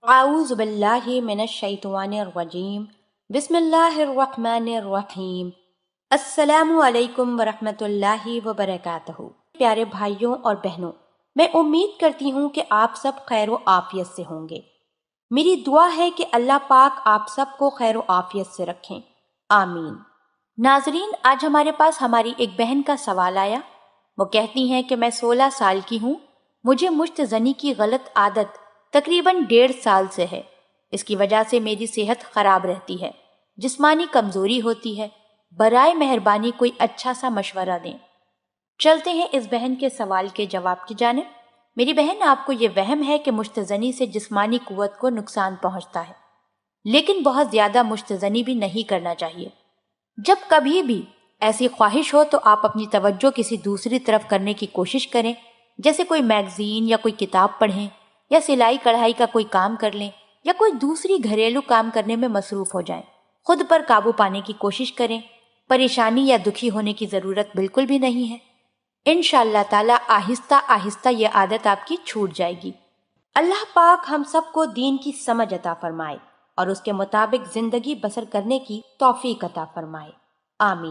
اعوذ باللہ من الشیطان الرجیم بسم اللہ الرحمن الرحیم السلام علیکم ورحمۃ اللہ وبرکاتہ۔ پیارے بھائیوں اور بہنوں، میں امید کرتی ہوں کہ آپ سب خیر و عافیت سے ہوں گے۔ میری دعا ہے کہ اللہ پاک آپ سب کو خیر و عافیت سے رکھیں، آمین۔ ناظرین، آج ہمارے پاس ہماری ایک بہن کا سوال آیا۔ وہ کہتی ہیں کہ میں 16 سال کی ہوں، مجھے مشت زنی کی غلط عادت تقریباً 1.5 سال سے ہے۔ اس کی وجہ سے میری صحت خراب رہتی ہے، جسمانی کمزوری ہوتی ہے۔ برائے مہربانی کوئی اچھا سا مشورہ دیں۔ چلتے ہیں اس بہن کے سوال کے جواب کی جانب۔ میری بہن، آپ کو یہ وہم ہے کہ مشت زنی سے جسمانی قوت کو نقصان پہنچتا ہے، لیکن بہت زیادہ مشت زنی بھی نہیں کرنا چاہیے۔ جب کبھی بھی ایسی خواہش ہو تو آپ اپنی توجہ کسی دوسری طرف کرنے کی کوشش کریں، جیسے کوئی میگزین یا کوئی کتاب پڑھیں، یا سلائی کڑھائی کا کوئی کام کر لیں، یا کوئی دوسری گھریلو کام کرنے میں مصروف ہو جائیں۔ خود پر قابو پانے کی کوشش کریں۔ پریشانی یا دکھی ہونے کی ضرورت بالکل بھی نہیں ہے۔ انشاءاللہ تعالی آہستہ آہستہ یہ عادت آپ کی چھوٹ جائے گی۔ اللہ پاک ہم سب کو دین کی سمجھ عطا فرمائے اور اس کے مطابق زندگی بسر کرنے کی توفیق عطا فرمائے، آمین۔